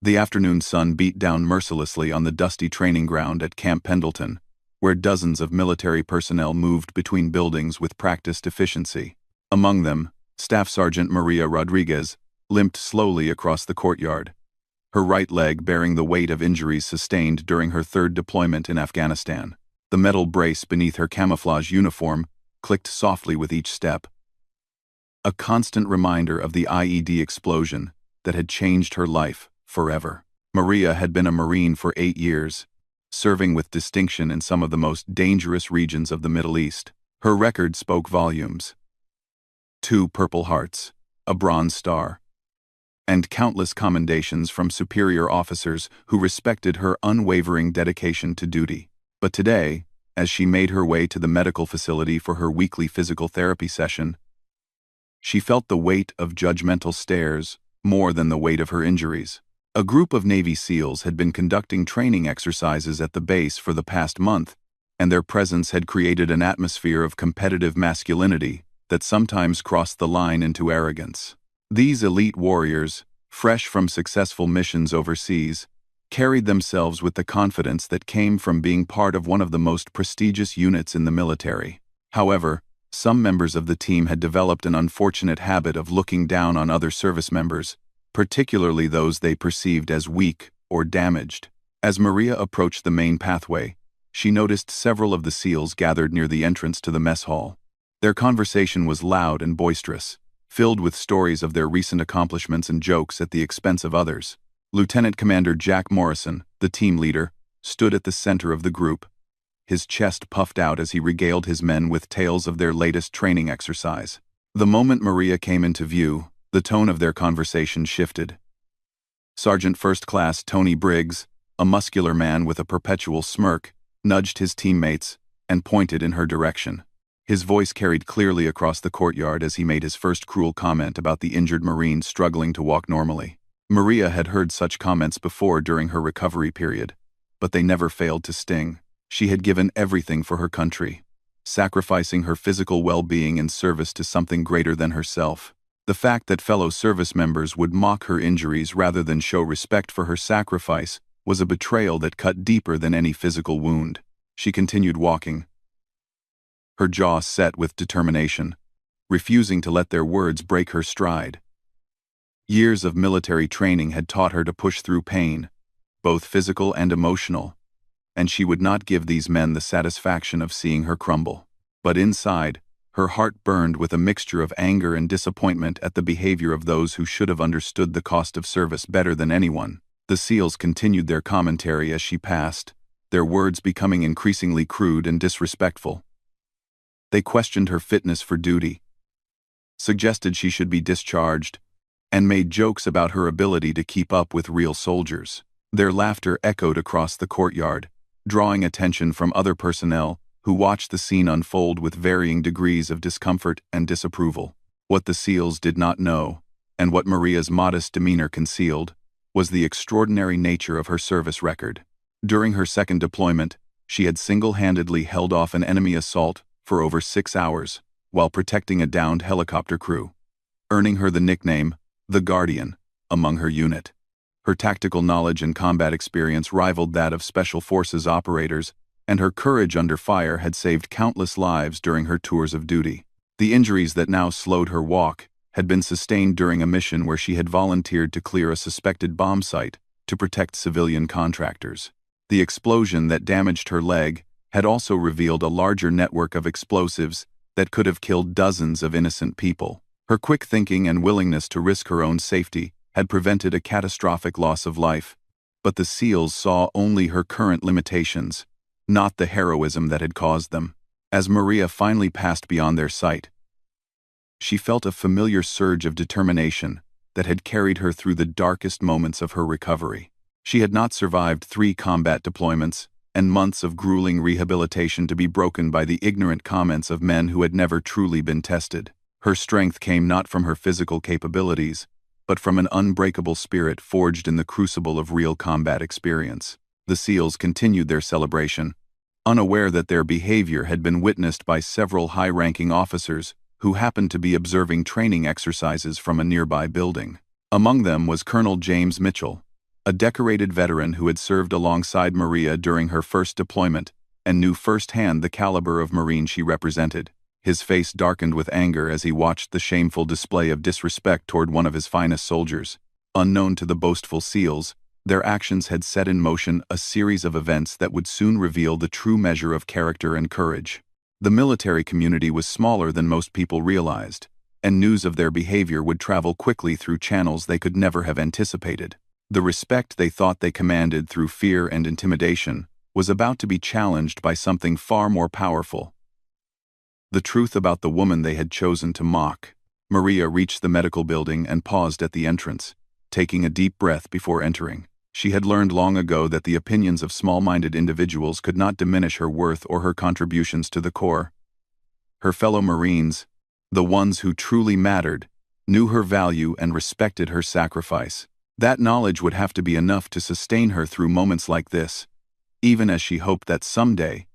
The afternoon sun beat down mercilessly on the dusty training ground at Camp Pendleton, where dozens of military personnel moved between buildings with practiced efficiency. Among them, Staff Sergeant Maria Rodriguez limped slowly across the courtyard, her right leg bearing the weight of injuries sustained during her third deployment in Afghanistan. The metal brace beneath her camouflage uniform clicked softly with each step, a constant reminder of the IED explosion that had changed her life forever. Maria had been a Marine for 8 years, serving with distinction in some of the most dangerous regions of the Middle East. Her record spoke volumes. 2 Purple Hearts, a Bronze Star, and countless commendations from superior officers who respected her unwavering dedication to duty. But today, as she made her way to the medical facility for her weekly physical therapy session, she felt the weight of judgmental stares more than the weight of her injuries. A group of Navy SEALs had been conducting training exercises at the base for the past month, and their presence had created an atmosphere of competitive masculinity that sometimes crossed the line into arrogance. These elite warriors, fresh from successful missions overseas, carried themselves with the confidence that came from being part of one of the most prestigious units in the military. However, some members of the team had developed an unfortunate habit of looking down on other service members, particularly those they perceived as weak or damaged. As Maria approached the main pathway, she noticed several of the SEALs gathered near the entrance to the mess hall. Their conversation was loud and boisterous, filled with stories of their recent accomplishments and jokes at the expense of others. Lieutenant Commander Jack Morrison, the team leader, stood at the center of the group, his chest puffed out as he regaled his men with tales of their latest training exercise. The moment Maria came into view, the tone of their conversation shifted. Sergeant First Class Tony Briggs, a muscular man with a perpetual smirk, nudged his teammates and pointed in her direction. His voice carried clearly across the courtyard as he made his first cruel comment about the injured Marine struggling to walk normally. Maria had heard such comments before during her recovery period, but they never failed to sting. She had given everything for her country, sacrificing her physical well-being in service to something greater than herself. The fact that fellow service members would mock her injuries rather than show respect for her sacrifice was a betrayal that cut deeper than any physical wound. She continued walking, her jaw set with determination, refusing to let their words break her stride. Years of military training had taught her to push through pain, both physical and emotional, and she would not give these men the satisfaction of seeing her crumble. But inside, her heart burned with a mixture of anger and disappointment at the behavior of those who should have understood the cost of service better than anyone. The SEALs continued their commentary as she passed, their words becoming increasingly crude and disrespectful. They questioned her fitness for duty, suggested she should be discharged, and made jokes about her ability to keep up with real soldiers. Their laughter echoed across the courtyard, drawing attention from other personnel who watched the scene unfold with varying degrees of discomfort and disapproval. What the SEALs did not know, and what Maria's modest demeanor concealed, was the extraordinary nature of her service record. During her second deployment, she had single-handedly held off an enemy assault for over 6 hours, while protecting a downed helicopter crew, earning her the nickname, the Guardian, among her unit. Her tactical knowledge and combat experience rivaled that of Special Forces operators, and her courage under fire had saved countless lives during her tours of duty. The injuries that now slowed her walk had been sustained during a mission where she had volunteered to clear a suspected bomb site to protect civilian contractors. The explosion that damaged her leg had also revealed a larger network of explosives that could have killed dozens of innocent people. Her quick thinking and willingness to risk her own safety had prevented a catastrophic loss of life, but the SEALs saw only her current limitations, not the heroism that had caused them. As Maria finally passed beyond their sight, she felt a familiar surge of determination that had carried her through the darkest moments of her recovery. She had not survived 3 combat deployments and months of grueling rehabilitation to be broken by the ignorant comments of men who had never truly been tested. Her strength came not from her physical capabilities, but from an unbreakable spirit forged in the crucible of real combat experience. The SEALs continued their celebration, unaware that their behavior had been witnessed by several high-ranking officers who happened to be observing training exercises from a nearby building. Among them was Colonel James Mitchell, a decorated veteran who had served alongside Maria during her first deployment and knew firsthand the caliber of Marine she represented. His face darkened with anger as he watched the shameful display of disrespect toward one of his finest soldiers. Unknown to the boastful SEALs, their actions had set in motion a series of events that would soon reveal the true measure of character and courage. The military community was smaller than most people realized, and news of their behavior would travel quickly through channels they could never have anticipated. The respect they thought they commanded through fear and intimidation was about to be challenged by something far more powerful: the truth about the woman they had chosen to mock. Maria reached the medical building and paused at the entrance, taking a deep breath before entering. She had learned long ago that the opinions of small-minded individuals could not diminish her worth or her contributions to the Corps. Her fellow Marines, the ones who truly mattered, knew her value and respected her sacrifice. That knowledge would have to be enough to sustain her through moments like this, even as she hoped that someday,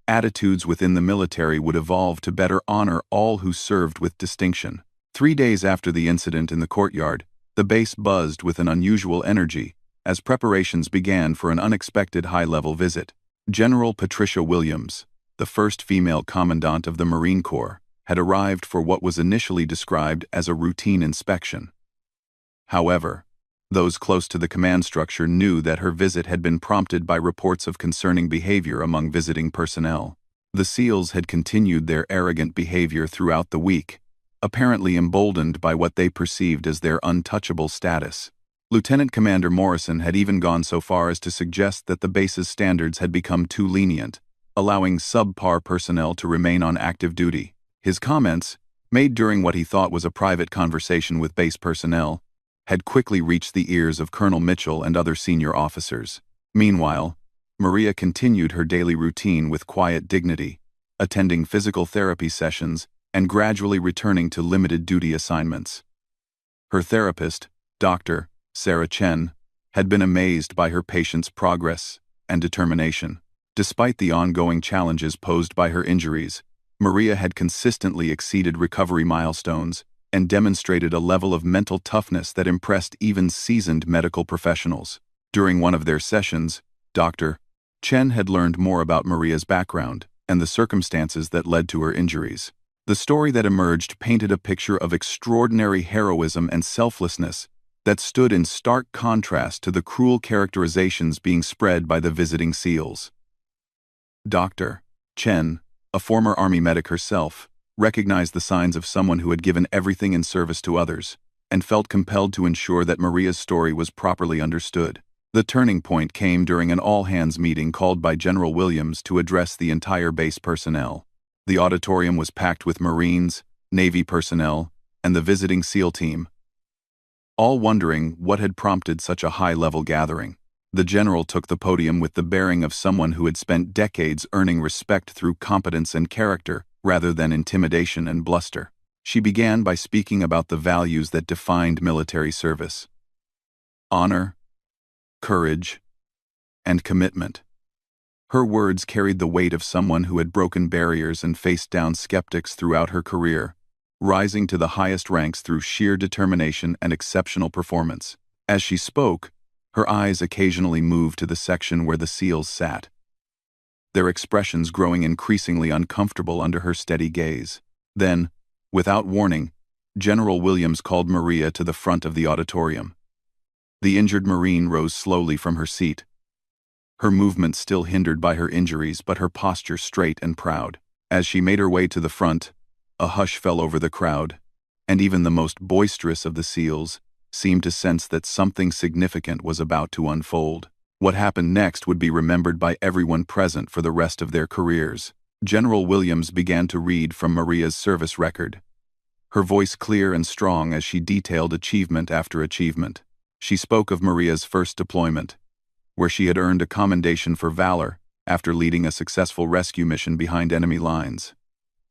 attitudes within the military would evolve to better honor all who served with distinction. 3 days after the incident in the courtyard, the base buzzed with an unusual energy as preparations began for an unexpected high-level visit. General Patricia Williams, the first female commandant of the Marine Corps, had arrived for what was initially described as a routine inspection. However, those close to the command structure knew that her visit had been prompted by reports of concerning behavior among visiting personnel. The SEALs had continued their arrogant behavior throughout the week, apparently emboldened by what they perceived as their untouchable status. Lieutenant Commander Morrison had even gone so far as to suggest that the base's standards had become too lenient, allowing subpar personnel to remain on active duty. His comments, made during what he thought was a private conversation with base personnel, had quickly reached the ears of Colonel Mitchell and other senior officers. Meanwhile, Maria continued her daily routine with quiet dignity, attending physical therapy sessions and gradually returning to limited duty assignments. Her therapist, Dr. Sarah Chen, had been amazed by her patient's progress and determination. Despite the ongoing challenges posed by her injuries, Maria had consistently exceeded recovery milestones and demonstrated a level of mental toughness that impressed even seasoned medical professionals. During one of their sessions, Dr. Chen had learned more about Maria's background and the circumstances that led to her injuries. The story that emerged painted a picture of extraordinary heroism and selflessness that stood in stark contrast to the cruel characterizations being spread by the visiting SEALs. Dr. Chen, a former Army medic herself, recognized the signs of someone who had given everything in service to others, and felt compelled to ensure that Maria's story was properly understood. The turning point came during an all-hands meeting called by General Williams to address the entire base personnel. The auditorium was packed with Marines, Navy personnel, and the visiting SEAL team, all wondering what had prompted such a high-level gathering. The general took the podium with the bearing of someone who had spent decades earning respect through competence and character, rather than intimidation and bluster. She began by speaking about the values that defined military service: honor, courage, and commitment. Her words carried the weight of someone who had broken barriers and faced down skeptics throughout her career, rising to the highest ranks through sheer determination and exceptional performance. As she spoke, her eyes occasionally moved to the section where the SEALs sat, their expressions growing increasingly uncomfortable under her steady gaze. Then, without warning, General Williams called Maria to the front of the auditorium. The injured Marine rose slowly from her seat, her movement still hindered by her injuries but her posture straight and proud. As she made her way to the front, a hush fell over the crowd, and even the most boisterous of the SEALs seemed to sense that something significant was about to unfold. What happened next would be remembered by everyone present for the rest of their careers. General Williams began to read from Maria's service record, her voice clear and strong as she detailed achievement after achievement. She spoke of Maria's first deployment, where she had earned a commendation for valor after leading a successful rescue mission behind enemy lines.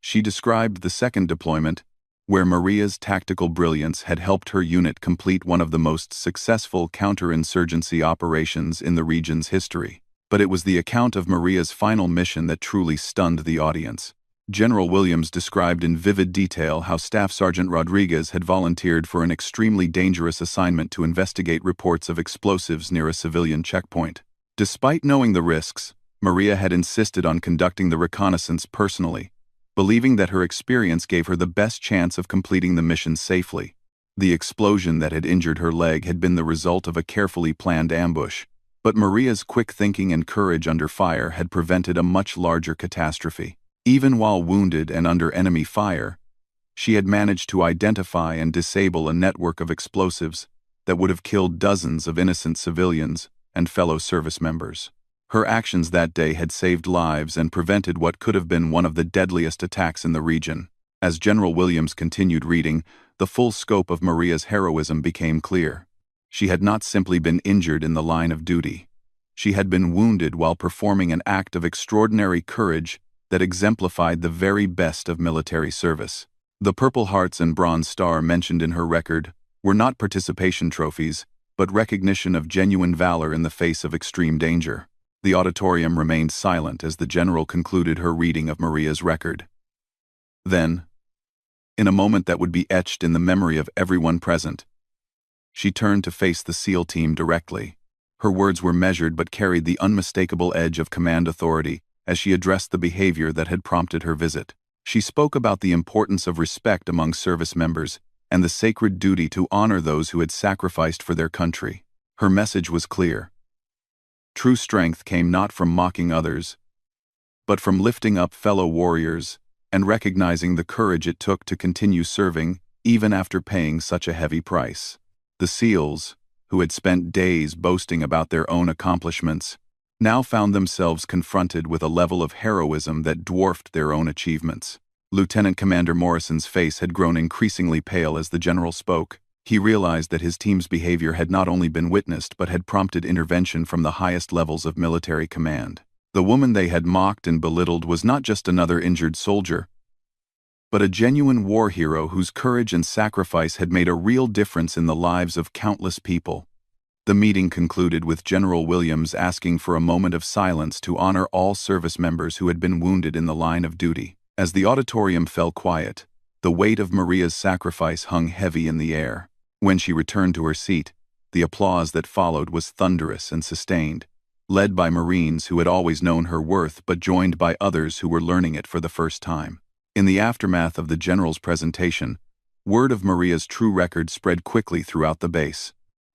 She described the second deployment, where Maria's tactical brilliance had helped her unit complete one of the most successful counterinsurgency operations in the region's history. But it was the account of Maria's final mission that truly stunned the audience. General Williams described in vivid detail how Staff Sergeant Rodriguez had volunteered for an extremely dangerous assignment to investigate reports of explosives near a civilian checkpoint. Despite knowing the risks, Maria had insisted on conducting the reconnaissance personally, believing that her experience gave her the best chance of completing the mission safely. The explosion that had injured her leg had been the result of a carefully planned ambush, but Maria's quick thinking and courage under fire had prevented a much larger catastrophe. Even while wounded and under enemy fire, she had managed to identify and disable a network of explosives that would have killed dozens of innocent civilians and fellow service members. Her actions that day had saved lives and prevented what could have been one of the deadliest attacks in the region. As General Williams continued reading, the full scope of Maria's heroism became clear. She had not simply been injured in the line of duty. She had been wounded while performing an act of extraordinary courage that exemplified the very best of military service. The Purple Hearts and Bronze Star mentioned in her record were not participation trophies, but recognition of genuine valor in the face of extreme danger. The auditorium remained silent as the general concluded her reading of Maria's record. Then, in a moment that would be etched in the memory of everyone present, she turned to face the SEAL team directly. Her words were measured but carried the unmistakable edge of command authority as she addressed the behavior that had prompted her visit. She spoke about the importance of respect among service members and the sacred duty to honor those who had sacrificed for their country. Her message was clear. True strength came not from mocking others, but from lifting up fellow warriors and recognizing the courage it took to continue serving even after paying such a heavy price. The SEALs, who had spent days boasting about their own accomplishments, now found themselves confronted with a level of heroism that dwarfed their own achievements. Lieutenant Commander Morrison's face had grown increasingly pale as the general spoke. He realized that his team's behavior had not only been witnessed but had prompted intervention from the highest levels of military command. The woman they had mocked and belittled was not just another injured soldier, but a genuine war hero whose courage and sacrifice had made a real difference in the lives of countless people. The meeting concluded with General Williams asking for a moment of silence to honor all service members who had been wounded in the line of duty. As the auditorium fell quiet, the weight of Maria's sacrifice hung heavy in the air. When she returned to her seat, the applause that followed was thunderous and sustained, led by Marines who had always known her worth but joined by others who were learning it for the first time. In the aftermath of the general's presentation, word of Maria's true record spread quickly throughout the base.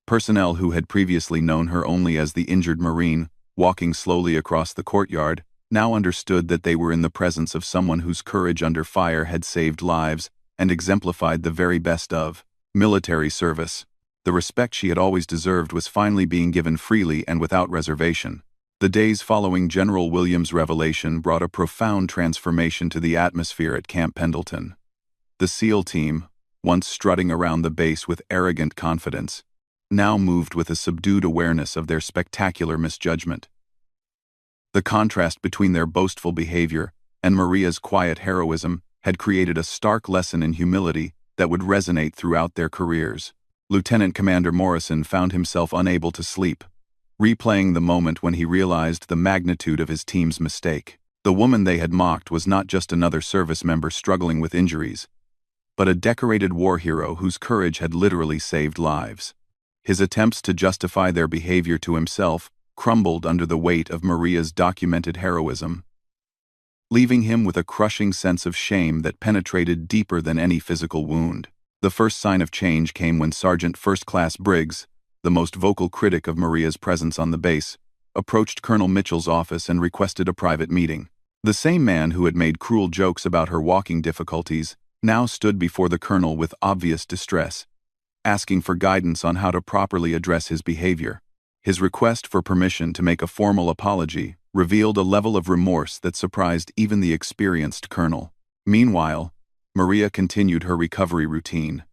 Personnel who had previously known her only as the injured Marine, walking slowly across the courtyard, now understood that they were in the presence of someone whose courage under fire had saved lives and exemplified the very best of military service. The respect she had always deserved was finally being given freely and without reservation. The days following General Williams' revelation brought a profound transformation to the atmosphere at Camp Pendleton. The SEAL team, once strutting around the base with arrogant confidence, now moved with a subdued awareness of their spectacular misjudgment. The contrast between their boastful behavior and Maria's quiet heroism had created a stark lesson in humility that would resonate throughout their careers. Lieutenant Commander Morrison found himself unable to sleep, replaying the moment when he realized the magnitude of his team's mistake. The woman they had mocked was not just another service member struggling with injuries, but a decorated war hero whose courage had literally saved lives. His attempts to justify their behavior to himself crumbled under the weight of Maria's documented heroism, leaving him with a crushing sense of shame that penetrated deeper than any physical wound. The first sign of change came when Sergeant First Class Briggs, the most vocal critic of Maria's presence on the base, approached Colonel Mitchell's office and requested a private meeting. The same man who had made cruel jokes about her walking difficulties now stood before the colonel with obvious distress, asking for guidance on how to properly address his behavior. His request for permission to make a formal apology revealed a level of remorse that surprised even the experienced colonel. Meanwhile, Maria continued her recovery routine,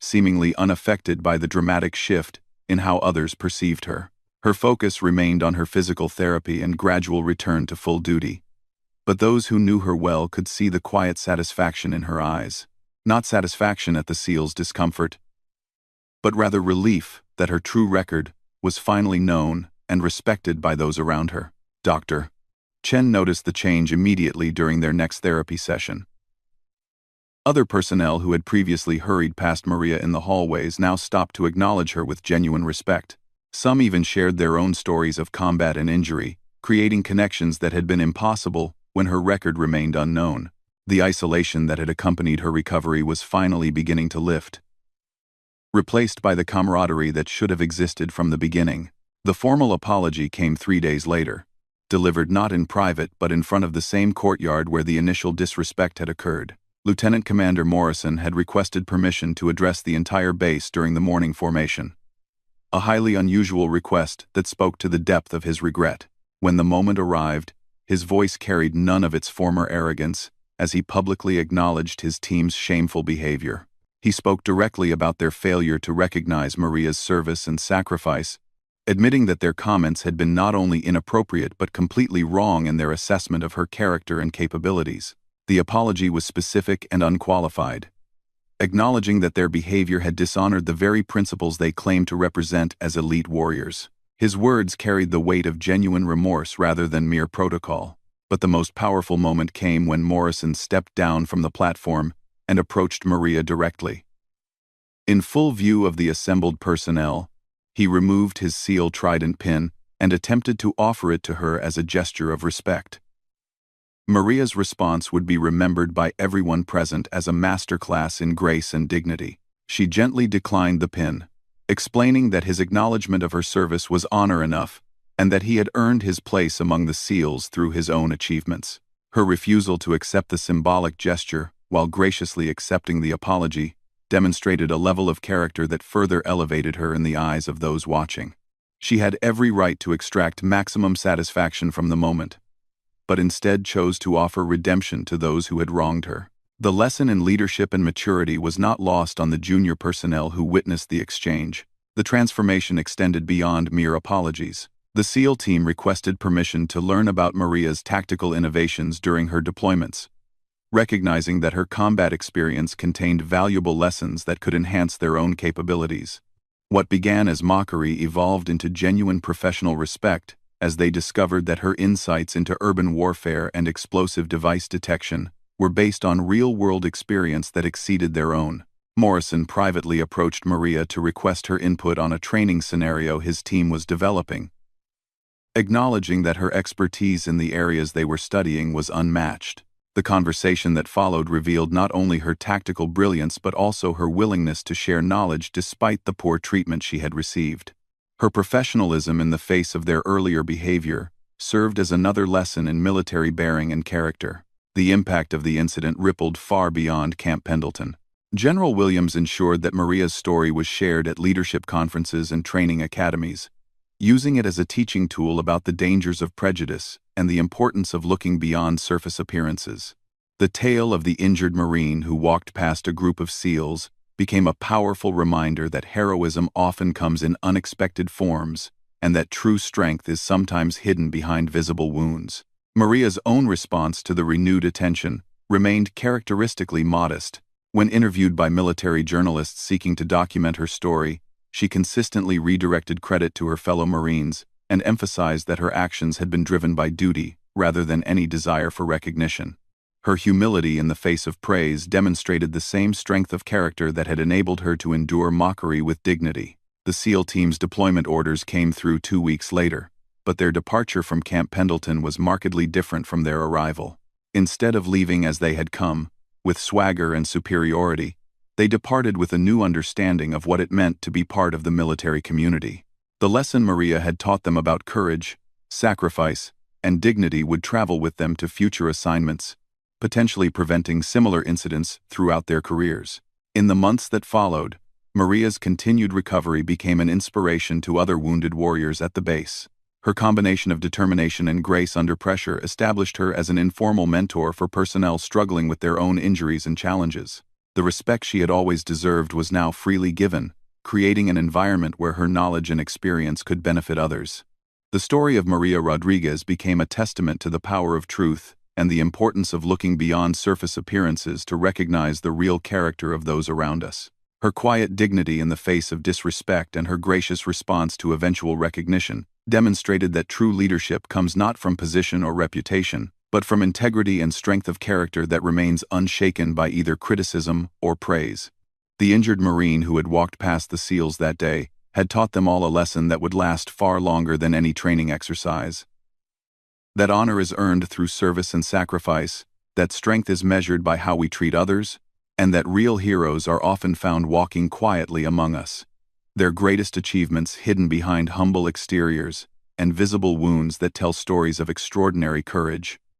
seemingly unaffected by the dramatic shift in how others perceived her. Her focus remained on her physical therapy and gradual return to full duty. But those who knew her well could see the quiet satisfaction in her eyes. Not satisfaction at the SEAL's discomfort, but rather relief that her true record was finally known and respected by those around her. "Doctor," Chen noticed the change immediately during their next therapy session. Other personnel who had previously hurried past Maria in the hallways now stopped to acknowledge her with genuine respect. Some even shared their own stories of combat and injury, creating connections that had been impossible when her record remained unknown. The isolation that had accompanied her recovery was finally beginning to lift, replaced by the camaraderie that should have existed from the beginning. The formal apology came 3 days later, delivered not in private but in front of the same courtyard where the initial disrespect had occurred. Lieutenant Commander Morrison had requested permission to address the entire base during the morning formation. A highly unusual request that spoke to the depth of his regret. When the moment arrived, his voice carried none of its former arrogance, as he publicly acknowledged his team's shameful behavior. He spoke directly about their failure to recognize Maria's service and sacrifice, admitting that their comments had been not only inappropriate but completely wrong in their assessment of her character and capabilities. The apology was specific and unqualified, acknowledging that their behavior had dishonored the very principles they claimed to represent as elite warriors. His words carried the weight of genuine remorse rather than mere protocol. But the most powerful moment came when Morrison stepped down from the platform and approached Maria directly. In full view of the assembled personnel, he removed his seal trident pin and attempted to offer it to her as a gesture of respect. Maria's response would be remembered by everyone present as a masterclass in grace and dignity. She gently declined the pin, explaining that his acknowledgement of her service was honor enough, and that he had earned his place among the SEALs through his own achievements. Her refusal to accept the symbolic gesture, while graciously accepting the apology, demonstrated a level of character that further elevated her in the eyes of those watching. She had every right to extract maximum satisfaction from the moment, but instead chose to offer redemption to those who had wronged her. The lesson in leadership and maturity was not lost on the junior personnel who witnessed the exchange. The transformation extended beyond mere apologies. The SEAL team requested permission to learn about Maria's tactical innovations during her deployments, recognizing that her combat experience contained valuable lessons that could enhance their own capabilities. What began as mockery evolved into genuine professional respect as they discovered that her insights into urban warfare and explosive device detection were based on real-world experience that exceeded their own. Morrison privately approached Maria to request her input on a training scenario his team was developing, acknowledging that her expertise in the areas they were studying was unmatched. The conversation that followed revealed not only her tactical brilliance but also her willingness to share knowledge despite the poor treatment she had received. Her professionalism in the face of their earlier behavior served as another lesson in military bearing and character. The impact of the incident rippled far beyond Camp Pendleton. General Williams ensured that Maria's story was shared at leadership conferences and training academies, using it as a teaching tool about the dangers of prejudice and the importance of looking beyond surface appearances. The tale of the injured Marine who walked past a group of SEALs became a powerful reminder that heroism often comes in unexpected forms and that true strength is sometimes hidden behind visible wounds. Maria's own response to the renewed attention remained characteristically modest. When interviewed by military journalists seeking to document her story, she consistently redirected credit to her fellow Marines and emphasized that her actions had been driven by duty rather than any desire for recognition. Her humility in the face of praise demonstrated the same strength of character that had enabled her to endure mockery with dignity. The SEAL team's deployment orders came through 2 weeks later, but their departure from Camp Pendleton was markedly different from their arrival. Instead of leaving as they had come, with swagger and superiority, they departed with a new understanding of what it meant to be part of the military community. The lesson Maria had taught them about courage, sacrifice, and dignity would travel with them to future assignments, potentially preventing similar incidents throughout their careers. In the months that followed, Maria's continued recovery became an inspiration to other wounded warriors at the base. Her combination of determination and grace under pressure established her as an informal mentor for personnel struggling with their own injuries and challenges. The respect she had always deserved was now freely given, creating an environment where her knowledge and experience could benefit others. The story of Maria Rodriguez became a testament to the power of truth and the importance of looking beyond surface appearances to recognize the real character of those around us. Her quiet dignity in the face of disrespect and her gracious response to eventual recognition demonstrated that true leadership comes not from position or reputation, but from integrity and strength of character that remains unshaken by either criticism or praise. The injured Marine who had walked past the SEALs that day had taught them all a lesson that would last far longer than any training exercise. That honor is earned through service and sacrifice, that strength is measured by how we treat others, and that real heroes are often found walking quietly among us, their greatest achievements hidden behind humble exteriors and visible wounds that tell stories of extraordinary courage.